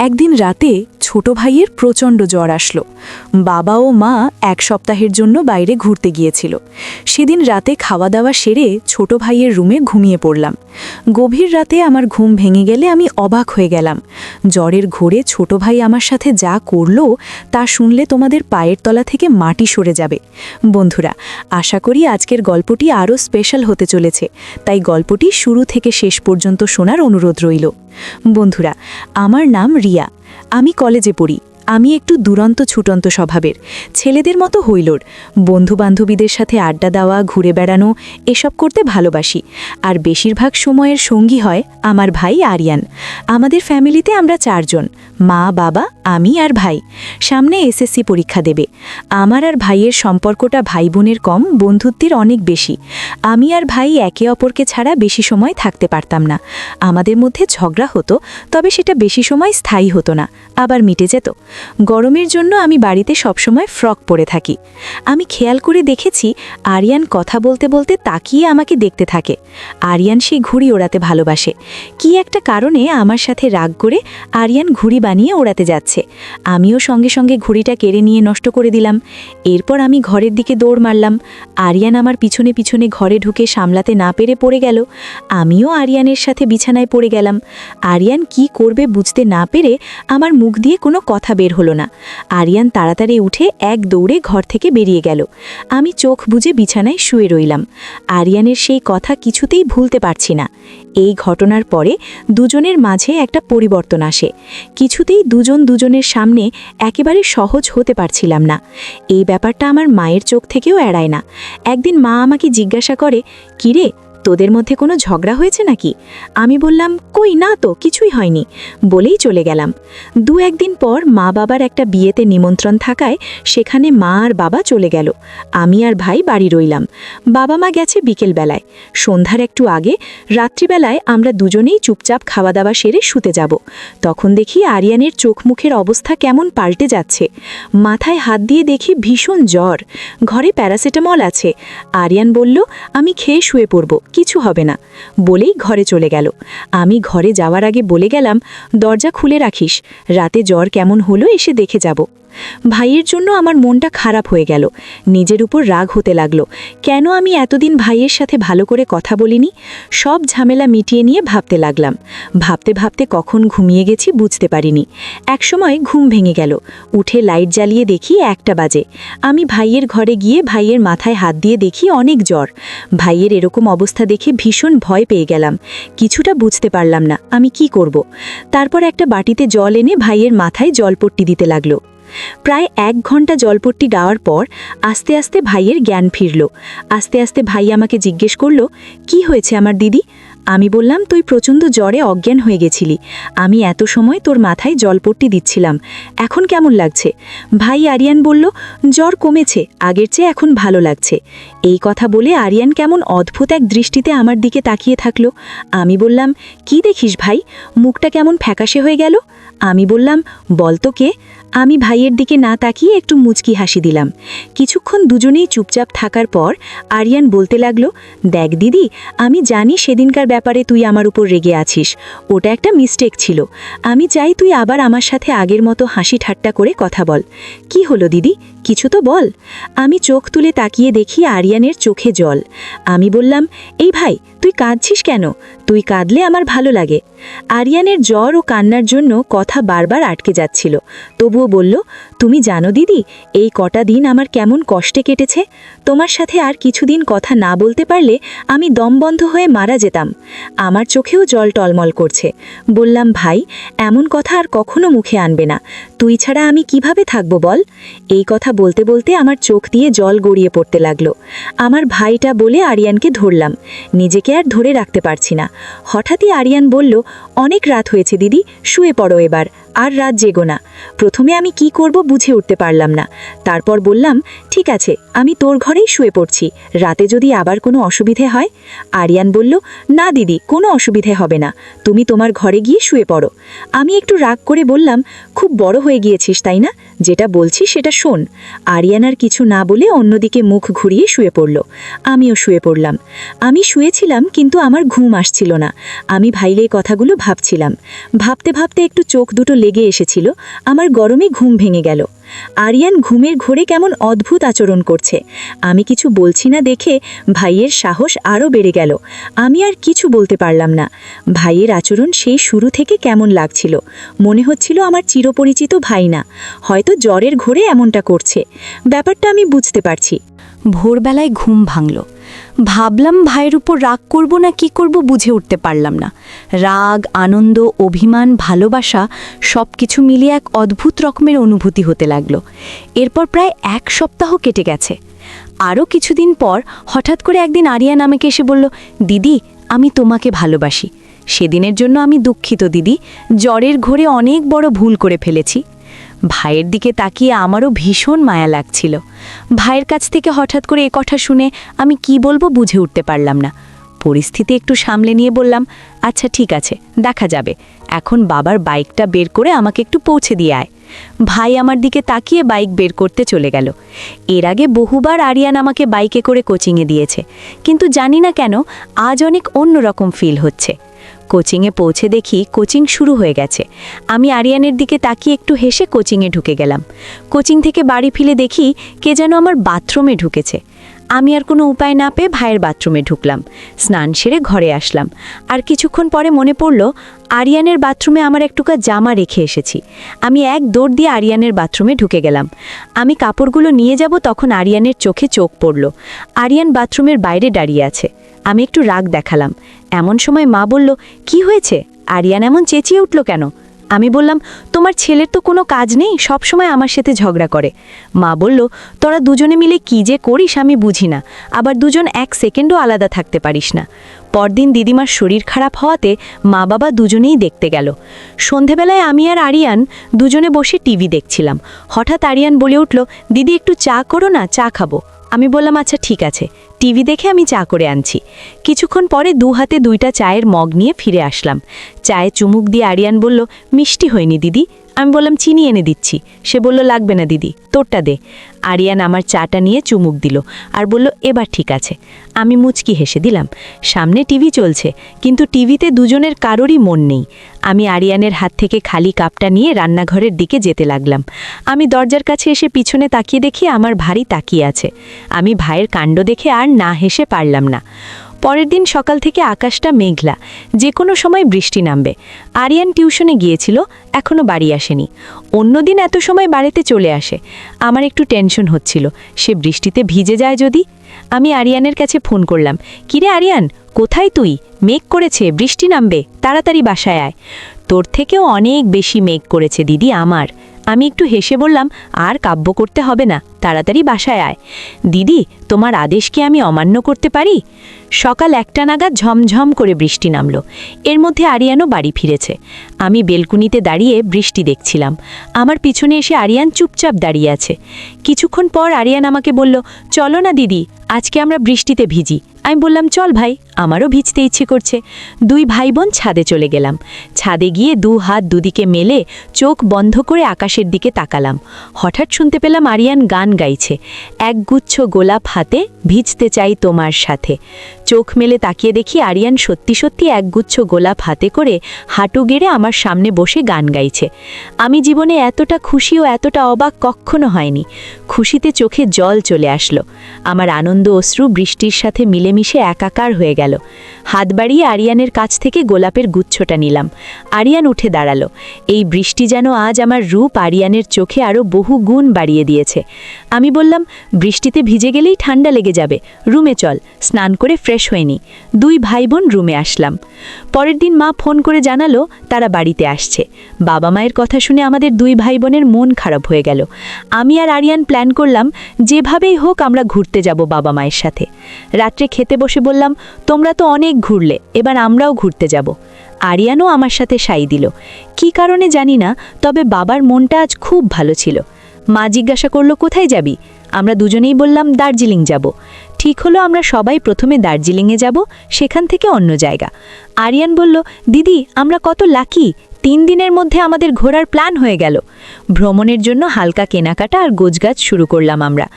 একদিন রাতে ছোট ভাইয়ের প্রচণ্ড জ্বর আসলো। বাবা ও মা এক সপ্তাহের জন্য বাইরে ঘুরতে গিয়েছিল। সেদিন রাতে খাওয়া দাওয়া সেরে ছোট ভাইয়ের রুমে ঘুমিয়ে পড়লাম। গভীর রাতে আমার ঘুম ভেঙে গেলে আমি অবাক হয়ে গেলাম। জ্বরের ঘোরে ছোট ভাই আমার সাথে যা করলো তা শুনলে তোমাদের পায়ের তলা থেকে মাটি সরে যাবে। বন্ধুরা, আশা করি আজকের গল্পটি আরও স্পেশাল হতে চলেছে, তাই গল্পটি শুরু থেকে শেষ পর্যন্ত শোনার অনুরোধ রইল। বন্ধুরা, আমার নাম রিয়া। আমি কলেজে পড়ি। আমি একটু দুরন্ত ছুটন্ত স্বভাবের, ছেলেদের মতো হইলোর। বন্ধুবান্ধবীদের সাথে আড্ডা দেওয়া, ঘুরে বেড়ানো এসব করতে ভালোবাসি। আর বেশিরভাগ সময়ের সঙ্গী হয় আমার ভাই আরিয়ান। আমাদের ফ্যামিলিতে আমরা 4 জন, মা, বাবা, আমি আর ভাই। সামনে এসএসসি পরীক্ষা দেবে। আমার আর ভাইয়ের সম্পর্কটা ভাই বোনের কম, বন্ধুত্বের অনেক বেশি। আমি আর ভাই একে অপরকে ছাড়া বেশি সময় থাকতে পারতাম না। আমাদের মধ্যে ঝগড়া হতো, তবে সেটা বেশি সময় স্থায়ী হতো না, আবার মিটে যেত। গরমের জন্য আমি বাড়িতে সবসময় ফ্রক পরে থাকি। আমি খেয়াল করে দেখেছি আরিয়ান কথা বলতে বলতে তাকিয়ে আমাকে দেখতে থাকে। আরিয়ান সেই ঘুড়ি ওড়াতে ভালোবাসে। কি একটা কারণে আমার সাথে রাগ করে আরিয়ান ঘুড়ি বানিয়ে ওড়াতে যাচ্ছে। আমিও সঙ্গে সঙ্গে ঘুড়িটা কেড়ে নিয়ে নষ্ট করে দিলাম। এরপর আমি ঘরের দিকে দৌড় মারলাম। আরিয়ান আমার পিছনে পিছনে ঘরে ঢুকে সামলাতে না পেরে পড়ে গেল। আমিও আরিয়ানের সাথে বিছানায় পড়ে গেলাম। আরিয়ান কি করবে বুঝতে না পেরে আমার মুখ দিয়ে কোনো কথা বের হলো না। আরিয়ান তাড়াতাড়ি উঠে এক দৌড়ে ঘর থেকে বেরিয়ে গেল। আমি চোখ বুজে বিছানায় শুয়ে রইলাম। আরিয়ানের সেই কথা কিছুতেই ভুলতে পারছি না। এই ঘটনার পরে দুজনের মাঝে একটা পরিবর্তন আসে। কিছুতেই দুজন দুজনের সামনে একেবারে সহজ হতে পারছিলাম না। এই ব্যাপারটা আমার মায়ের চোখ থেকেও এড়ায় না। একদিন মা আমাকে জিজ্ঞাসা করে, কিরে, তোদের মধ্যে কোনো ঝগড়া হয়েছে নাকি? আমি বললাম, কই না তো, কিছুই হয়নি, বলেই চলে গেলাম। 2-1 দিন পর মা বাবার একটা বিয়েতে নিমন্ত্রণ থাকায় সেখানে মা আর বাবা চলে গেল। আমি আর ভাই বাড়ি রইলাম। বাবা মা গেছে বিকেলবেলায়। সন্ধ্যার একটু আগে রাত্রিবেলায় আমরা দুজনেই চুপচাপ খাওয়া দাওয়া সেরে শুতে যাব। তখন দেখি আরিয়ানের চোখ মুখের অবস্থা কেমন পাল্টে যাচ্ছে। মাথায় হাত দিয়ে দেখি ভীষণ জ্বর। ঘরে প্যারাসিটামল আছে। আরিয়ান বলল, আমি খেয়ে শুয়ে পড়ব, কিছু হবে না, বলেই ঘরে চলে গেল। আমি ঘরে যাওয়ার আগে বলে গেলাম, দরজা খুলে রাখিস, রাতে জ্বর কেমন হলো এসে দেখে যাব। ভাইয়ের জন্য আমার মনটা খারাপ হয়ে গেল। নিজের উপর রাগ হতে লাগলো। কেন আমি এতদিন ভাইয়ের সাথে ভালো করে কথা বলিনি? সব ঝামেলা মিটিয়ে নিয়ে ভাবতে লাগলাম। ভাবতে ভাবতে কখন ঘুমিয়ে গেছি বুঝতে পারিনি। একসময় ঘুম ভেঙে গেল। উঠে লাইট জ্বালিয়ে দেখি 1টা বাজে। আমি ভাইয়ের ঘরে গিয়ে ভাইয়ের মাথায় হাত দিয়ে দেখি অনেক জ্বর। ভাইয়ের এরকম অবস্থা দেখে ভীষণ ভয় পেয়ে গেলাম। কিছুটা বুঝতে পারলাম না আমি কি করব। তারপর একটা বাটিতে জল এনে ভাইয়ের মাথায় জলপট্টি দিতে লাগলো। প্রায় 1 ঘন্টা জলপট্টি দেওয়ার পর আস্তে আস্তে ভাইয়ের জ্ঞান ফিরল। আস্তে আস্তে ভাই আমাকে জিজ্ঞেস করলো, কি হয়েছে আমার দিদি? আমি বললাম, তুই প্রচণ্ড জ্বরে অজ্ঞান হয়ে গেছিলি। আমি এত সময় তোর মাথায় জলপট্টি দিচ্ছিলাম, এখন কেমন লাগছে? ভাই আরিয়ান বলল, জ্বর কমেছে, আগের চেয়ে এখন ভালো লাগছে। এই কথা বলে আরিয়ান কেমন অদ্ভুত এক দৃষ্টিতে আমার দিকে তাকিয়ে থাকলো। আমি বললাম, কি দেখিস ভাই, মুখটা কেমন ফ্যাকাশে হয়ে গেল? আমি বললাম, বলতো কে? আমি ভাইয়ের দিকে না তাকিয়ে একটু মুচকি হাসি দিলাম। কিছুক্ষণ দুজনেই চুপচাপ থাকার পর আরিয়ান বলতে লাগলো, দেখ দিদি, আমি জানি সেদিনকার ব্যাপারে তুই আমার উপর রেগে আছিস। ওটা একটা মিস্টেক ছিল। আমি চাই তুই আবার আমার সাথে আগের মতো হাসি ঠাট্টা করে কথা বল। কি হলো দিদি, কিছু তো বল। আমি চোখ তুলে তাকিয়ে দেখি আরিয়ানের চোখে জল। আমি বললাম, এই ভাই, তুই কাঁদছিস কেন? তুই কাঁদলে আমার ভালো লাগে। আরিয়ানের জ্বর ও কান্নার জন্য কথা বারবার আটকে যাচ্ছিল। তবুও বলল, তুমি জানো দিদি, এই কটা দিন আমার কেমন কষ্টে কেটেছে। তোমার সাথে আর কিছুদিন কথা না বলতে পারলে আমি দম বন্ধ হয়ে মারা যেতাম। আমার চোখেও জল টলমল করছে। বললাম, ভাই, এমন কথা আর কখনো মুখে আনবে না। তুই ছাড়া আমি কিভাবে থাকবো বল? এই কথা বলতে বলতে আমার চোখ দিয়ে জল গড়িয়ে পড়তে লাগলো। আমার ভাইটা বলে আরিয়ানকে ধরলাম। নিজেকে আর ধরে রাখতে পারছি না। হঠাৎই আরিয়ান বলল, অনেক রাত হয়েছে দিদি, শুয়ে পড়ো এবার, আর রাত জেগো না। প্রথমে আমি কি করব বুঝে উঠতে পারলাম না। তারপর বললাম, ঠিক আছে, আমি তোর ঘরেই শুয়ে পড়ছি, রাতে যদি আবার কোনো অসুবিধে হয়। আরিয়ান বলল, না দিদি, কোনো অসুবিধে হবে না, তুমি তোমার ঘরে গিয়ে শুয়ে পড়ো। আমি একটু রাগ করে বললাম, খুব বড় হয়ে গিয়েছিস তাই না, যেটা বলছি সেটা শোন। আরিয়ান আর কিছু না বলে অন্যদিকে মুখ ঘুরিয়ে শুয়ে পড়ল। আমিও শুয়ে পড়লাম। আমি শুয়েছিলাম কিন্তু আমার ঘুম আসছিল না। আমি ভাইয়ের কথাগুলো ভাবছিলাম। ভাবতে ভাবতে একটু চোখ দুটো লেগে এসেছিল, আমার গরমে ঘুম ভেঙে গেল। আরিয়ান ঘুমের ঘোরে কেমন অদ্ভুত আচরণ করছে। আমি কিছু বলছি না দেখে ভাইয়ের সাহস আরও বেড়ে গেল। আমি আর কিছু বলতে পারলাম না। ভাইয়ের আচরণ সেই শুরু থেকে কেমন লাগছিল। মনে হচ্ছিল আমার চিরপরিচিত ভাই না, হয়তো জ্বরের ঘোরে এমনটা করছে। ব্যাপারটা আমি বুঝতে পারছি। ভোরবেলায় ঘুম ভাঙল। ভাবলাম ভাইয়ের উপর রাগ করব না কি করব বুঝে উঠতে পারলাম না। রাগ, আনন্দ, অভিমান, ভালোবাসা সব কিছু মিলিয়ে এক অদ্ভুত রকমের অনুভূতি হতে লাগলো। এরপর প্রায় 1 সপ্তাহ কেটে গেছে। আরও কিছুদিন পর হঠাৎ করে একদিন আরিয়ান আমাকে এসে বলল, দিদি আমি তোমাকে ভালোবাসি। সেদিনের জন্য আমি দুঃখিত দিদি, জ্বরের ঘোরে অনেক বড় ভুল করে ফেলেছি। ভাইয়ের দিকে তাকিয়ে আমারও ভীষণ মায়া লাগছিল। ভাইয়ের কাছ থেকে হঠাৎ করে কথা শুনে আমি কি বলবো বুঝে উঠতে পারলাম না। পরিস্থিতি একটু সামলে নিয়ে বললাম, আচ্ছা ঠিক আছে, দেখা যাবে। এখন বাবার বাইকটা বের করে আমাকে একটু পৌঁছে দিয়ে আয়। ভাই আমার দিকে তাকিয়ে বাইক বের করতে চলে গেল। এর আগে বহুবার আরিয়ান আমাকে বাইকে করে কোচিংয়ে দিয়েছে, কিন্তু জানি না কেন আজ অনেক অন্যরকম ফিল হচ্ছে। কোচিংয়ে পৌঁছে দেখি কোচিং শুরু হয়ে গেছে। আমি আরিয়ানের দিকে তাকিয়ে একটু হেসে কোচিংয়ে ঢুকে গেলাম। কোচিং থেকে বাড়ি ফিরে দেখি কে যেন আমার বাথরুমে ঢুকেছে। আমি আর কোনো উপায় না পেয়ে ভাইয়ের বাথরুমে ঢুকলাম। স্নান সেরে ঘরে আসলাম। আর কিছুক্ষণ পরে মনে পড়ল আরিয়ানের বাথরুমে আমার একটুকা জামা রেখে এসেছি। আমি এক দৌড় দিয়ে আরিয়ানের বাথরুমে ঢুকে গেলাম। আমি কাপড়গুলো নিয়ে যাব তখন আরিয়ানের চোখে চোখ পড়ল। আরিয়ান বাথরুমের বাইরে দাঁড়িয়ে আছে। আমি একটু রাগ দেখালাম। এমন সময় মা বলল, কি হয়েছে? আরিয়ান এমন চেঁচিয়ে উঠল কেন? আমি বললাম, তোমার ছেলের তো কোনো কাজ নেই, সব সময় আমার সাথে ঝগড়া করে। মা বলল, তোরা দুজনে মিলে কি যে করিস আমি বুঝি না, আবার দুজন 1 সেকেন্ডও আলাদা থাকতে পারিস না। পরদিন দিদিমার শরীর খারাপ হওয়াতে মা বাবা দুজনেই দেখতে গেল। সন্ধেবেলায় আমি আর আরিয়ান দুজনে বসে টিভি দেখছিলাম। হঠাৎ আরিয়ান বলে উঠল, দিদি একটু চা করো না, চা খাবো। আমি বললাম, আচ্ছা ঠিক আছে। টিভি দেখে আমি চা করে আনছি। কিছুক্ষণ পরে 2 হাতে 2টা চায়ের মগ নিয়ে ফিরে আসলাম। চায়ে চুমুক দিয়ে আরিয়ান বলল, মিষ্টি হয়নি দিদি। আমি বললাম, চিনি এনে দিচ্ছি। সে বলল, লাগবে না দিদি, তোরটা দে। আরিয়ান আমার চাটা নিয়ে চুমুক দিল আর বলল, এবার ঠিক আছে। আমি মুচকি হেসে দিলাম। সামনে টিভি চলছে, কিন্তু টিভিতে দুজনের কারোরই মন নেই। আমি আরিয়ানের হাত থেকে খালি কাপটা নিয়ে রান্নাঘরের দিকে যেতে লাগলাম। আমি দরজার কাছে এসে পিছনে তাকিয়ে দেখি আমার ভারী তাকিয়ে আছে। আমি ভাইয়ের কাণ্ড দেখে আর না হেসে পারলাম না। পরের দিন সকাল থেকে আকাশটা মেঘলা, যে কোনো সময় বৃষ্টি নামবে। আরিয়ান টিউশনে গিয়েছিল, এখনও বাড়ি আসেনি। অন্যদিন এত সময় বাড়িতে চলে আসে। আমার একটু টেনশন হচ্ছিল, সে বৃষ্টিতে ভিজে যায় যদি। আমি আরিয়ানের কাছে ফোন করলাম, কিরে আরিয়ান, কোথায় তুই? মেঘ করেছে, বৃষ্টি নামবে, তাড়াতাড়ি বাসায় আয়। তোর থেকেও অনেক বেশি মেঘ করেছে দিদি আমার। আমি একটু হেসে বললাম, আর কাব্য করতে হবে না, তাড়াতাড়ি বাসায় আয়। দিদি, তোমার আদেশ কি আমি অমান্য করতে পারি? সকাল 1টা নাগাদ ঝমঝম করে বৃষ্টি নামল। এর মধ্যে আরিয়ানও বাড়ি ফিরেছে। আমি বেলকুনিতে দাঁড়িয়ে বৃষ্টি দেখছিলাম। আমার পিছনে এসে আরিয়ান চুপচাপ দাঁড়িয়ে আছে। কিছুক্ষণ পর আরিয়ান আমাকে বলল, চলো না দিদি, আজকে আমরা বৃষ্টিতে ভিজি। আমি বললাম, চল ভাই, আমারও ভিজতে ইচ্ছে করছে। 2 ভাই বোন ছাদে চলে গেলাম। ছাদে গিয়ে 2 হাত দুদিকে মেলে চোখ বন্ধ করে আকাশের দিকে তাকালাম। হঠাৎ শুনতে পেলাম আরিয়ান গান গাইছে, এক গুচ্ছ গোলাপ হাতে ভিজতে চাই তোমার সাথে। চোখ মেলে তাকিয়ে দেখি আরিয়ান সত্যি সত্যি এক গুচ্ছ গোলাপ হাতে করে হাঁটু গেড়ে আমার সামনে বসে গান গাইছে। আমি জীবনে এতটা খুশি ও এতটা অবাক কখনো হয়নি। খুশিতে চোখে জল চলে আসলো। আমার আনন্দ অশ্রু বৃষ্টির সাথে মিলেমিশে একাকার হয়ে গেল। হাত বাড়িয়ে আরিয়ানের কাছ থেকে গোলাপের গুচ্ছটা নিলাম। আরিয়ান উঠে দাঁড়ালো। এই বৃষ্টি যেন আজ আমার রূপ আরিয়ানের চোখে আরও বহু গুণ বাড়িয়ে দিয়েছে। আমি বললাম, বৃষ্টিতে ভিজে গেলেই ঠান্ডা লেগে যাবে, রুমে চল, স্নান করে ফ্রেশ হয়নি। 2 ভাই বোন রুমে আসলাম। পরের দিন মা ফোন করে জানালো তারা বাড়িতে আসছে। বাবা মায়ের কথা শুনে আমাদের 2 ভাই বোনের মন খারাপ হয়ে গেল। আমি আর আরিয়ান প্ল্যান করলাম, যেভাবেই হোক আমরা ঘুরতে যাব বাবা মায়ের সাথে। রাত্রে খেতে বসে বললাম, তোমরা তো অনেক ঘুরলে, এবার আমরাও ঘুরতে যাব। আরিয়ানও আমার সাথে সাই দিল। কি কারণে জানি না, তবে বাবার মনটা আজ খুব ভালো ছিল। মা জিজ্ঞাসা করলো, কোথায় যাবি? আমরা দুজনেই বললাম, দার্জিলিং যাব। ঠিক হলো আমরা সবাই প্রথমে দার্জিলিংয়ে যাব, সেখান থেকে অন্য জায়গা। আরিয়ান বলল, দিদি আমরা কত লাকি, 3 দিনের মধ্যে আমাদের ঘোরার প্ল্যান হয়ে গেল। ভ্রমণের জন্য হালকা কেনাকাটা আর গোছগাছ শুরু করলাম আমরা।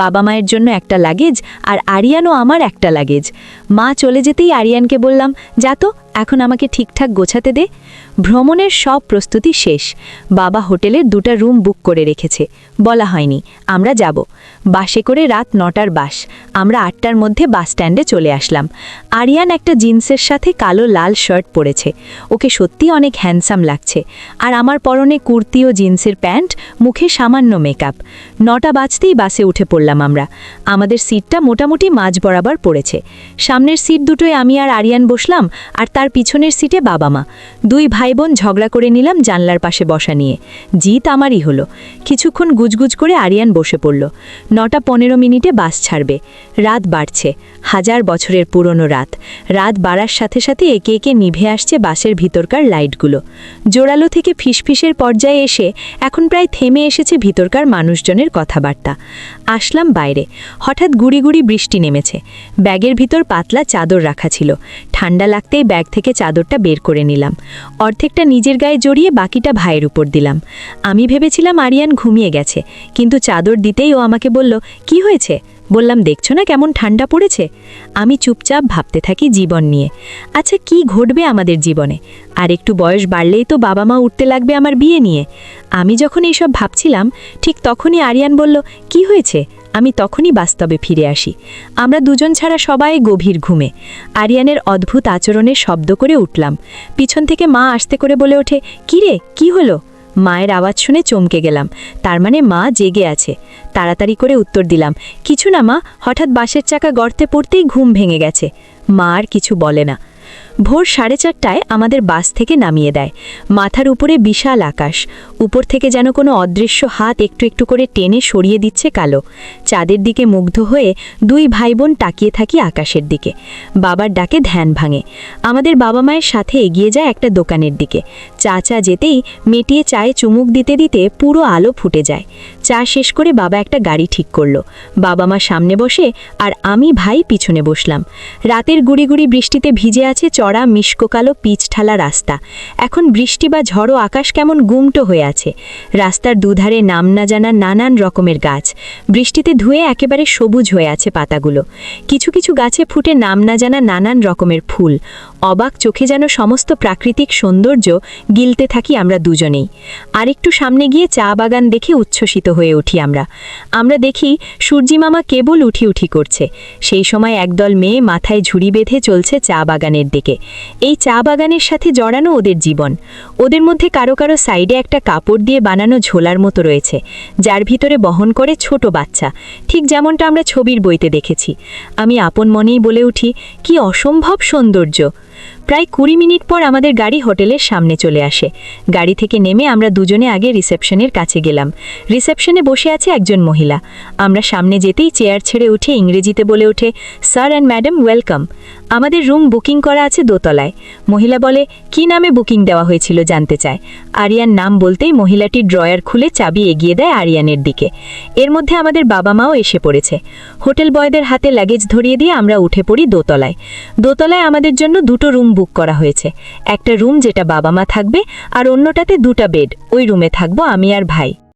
বাবা মায়ের জন্য একটা লাগেজ আর আরিয়ান ও আমার একটা লাগেজ। মা চলে যেতেই আরিয়ানকে বললাম, যা তো এখন আমাকে ঠিকঠাক গোছাতে দে। ভ্রমণের সব প্রস্তুতি শেষ। বাবা হোটেলের 2টা রুম বুক করে রেখেছে, বলা হয়নি। আমরা যাব। বাসে করে রাত 9টার বাস। আমরা 8টার মধ্যে বাস স্ট্যান্ডে চলে আসলাম। আরিয়ান একটা জিন্সের সাথে কালো লাল শার্ট পরেছে। ওকে সত্যি অনেক হ্যান্ডসাম লাগছে। আর আমার পরনে কুর্তি ও জিন্সের প্যান্ট, মুখে সামান্য মেকআপ। 9টা বাজতেই বাসে উঠে পড়লাম আমরা। আমাদের সিটটা মোটামুটি মাঝ বরাবর পড়েছে। সামনের সিট দুটোয় আমি আর আরিয়ান বসলাম, আর তার পিছনের সিটে বাবা মা। 2 ভাই বোন ঝগড়া করে নিলাম জানলার পাশে বসা নিয়ে। জিত আমারই হলো। কিছুক্ষণ গুজগুজ করে আরিয়ান বসে পড়ল। 9টা 15 মিনিটে বাস ছাড়বে। রাত বাড়ছে, 1000 বছরের পুরনো রাত। রাত বাড়ার সাথে সাথে একে একে নিভে আসছে বাসের ভিতরকার লাইটগুলো। জোরালো থেকে ফিসফিসের পর্যায়ে এসে এখন প্রায় থেমে এসেছে ভিতরকার মানুষজনের কথাবার্তা। আসলাম বাইরে। হঠাৎ গুড়ি গুড়ি বৃষ্টি নেমেছে। ব্যাগের ভিতর পাতলা চাদর রাখা ছিল। ঠান্ডা লাগতেই ব্যাগ থেকে চাদরটা বের করে নিলাম। অর্ধেকটা নিজের গায়ে জড়িয়ে বাকিটা ভাইয়ের উপর দিলাম। আমি ভেবেছিলাম আরিয়ান ঘুমিয়ে গেছে, কিন্তু চাদর দিতেই ও আমাকে বলল, কি হয়েছে? বললাম, দেখছো না কেমন ঠান্ডা পড়েছে। আমি চুপচাপ ভাবতে থাকি জীবন নিয়ে। আচ্ছা, কি ঘটবে আমাদের জীবনে? আর একটু বয়স বাড়লেই তো বাবা মা উঠতে লাগবে আমার বিয়ে নিয়ে। আমি যখন এইসব ভাবছিলাম, ঠিক তখনই আরিয়ান বলল, কি হয়েছে? আমি তখনই বাস্তবে ফিরে আসি। আমরা দুজন ছাড়া সবাই গভীর ঘুমে। আরিয়ানের অদ্ভুত আচরণে শব্দ করে উঠলাম। পিছন থেকে মা আস্তে করে বলে ওঠে, কি রে, কি হলো? মায়ের আওয়াজ শুনে চমকে গেলাম। তার মানে মা জেগে আছে। তাড়াতাড়ি করে উত্তর দিলাম, কিছু না মা, হঠাৎ বাসের চাকা গর্তে পড়তেই ঘুম ভেঙে গেছে। মা আর কিছু বলে না। ভোর 4:30টায় আমাদের বাস থেকে নামিয়ে দেয়। মাথার উপরে বিশাল আকাশ। উপর থেকে যেন কোনো অদৃশ্য হাত একটু একটু করে টেনে সরিয়ে দিচ্ছে কালো। চাঁদের দিকে মুগ্ধ হয়ে 2 ভাই বোন তাকিয়ে থাকি আকাশের দিকে। বাবার ডাকে ধ্যান ভাঙে। আমাদের বাবা মায়ের সাথে এগিয়ে যায় একটা দোকানের দিকে। চা যেতেই মেটিয়ে চায়ে চুমুক দিতে দিতে পুরো আলো ফুটে যায়। চা শেষ করে বাবা একটা গাড়ি ঠিক করলো। বাবা মা সামনে বসে আর আমি ভাই পিছনে বসলাম। রাতের গুড়ি গুড়ি বৃষ্টিতে ভিজে আছে চড়া মিষ্কোকালো পিচ ঠালা রাস্তা। এখন বৃষ্টি বা ঝড়ো আকাশ কেমন গুমটো হয়ে আছে। রাস্তার দুধারে নাম না জানা নানান রকমের গাছ। বৃষ্টিতে ধুয়ে একেবারে সবুজ হয়ে আছে পাতাগুলো। কিছু কিছু গাছে ফুটে নাম না জানা নানান রকমের ফুল। অবাক চোখে যেন সমস্ত প্রাকৃতিক সৌন্দর্য গিলতে থাকি আমরা দুজনেই। আরেকটু সামনে গিয়ে চা বাগান দেখে উচ্ছ্বসিত হয়ে উঠি আমরা দেখি সূর্যি মামা কেবল উঠি উঠি করছে। সেই সময় একদল মেয়ে মাথায় ঝুড়ি বেঁধে চলছে চা বাগানের দিকে। এই চা বাগানের সাথে জড়ানো ওদের জীবন। ওদের মধ্যে কারো কারো সাইডে একটা কাপড় দিয়ে বানানো ঝোলার মতো রয়েছে, যার ভিতরে বহন করে ছোট বাচ্চা, ঠিক যেমনটা আমরা ছবির বইতে দেখেছি। আমি আপন মনেই বলে উঠি, কি অসম্ভব সৌন্দর্য। প্রায় 20 মিনিট পর আমাদের গাড়ি হোটেলের সামনে চলে আসে। গাড়ি থেকে নেমে আমরা দুজনে আগে রিসেপশনের কাছে গেলাম। রিসেপশনে বসে আছে একজন মহিলা। আমরা সামনে যেতেই চেয়ার ছেড়ে উঠে ইংরেজিতে বলে ওঠে, স্যার অ্যান্ড ম্যাডাম ওয়েলকাম। আমাদের রুম বুকিং করা আছে দোতলায়। মহিলা বলে, কি নামে বুকিং দেওয়া হয়েছিল জানতে চায়। আরিয়ান নাম বলতেই মহিলাটি ড্রয়ার খুলে চাবি এগিয়ে দেয় আরিয়ানের দিকে। এর মধ্যে আমাদের বাবা মাও এসে পড়েছে। হোটেল বয়দের হাতে লাগেজ ধরিয়ে দিয়ে আমরা উঠে পড়ি দোতলায়। দোতলায় আমাদের জন্য 2টো রুম বুক করা হয়েছে। একটা রুম যেটা বাবা মা থাকবে, আর অন্যটাতে 2টা বেড। ওই রুমে থাকবো আমি আর ভাই।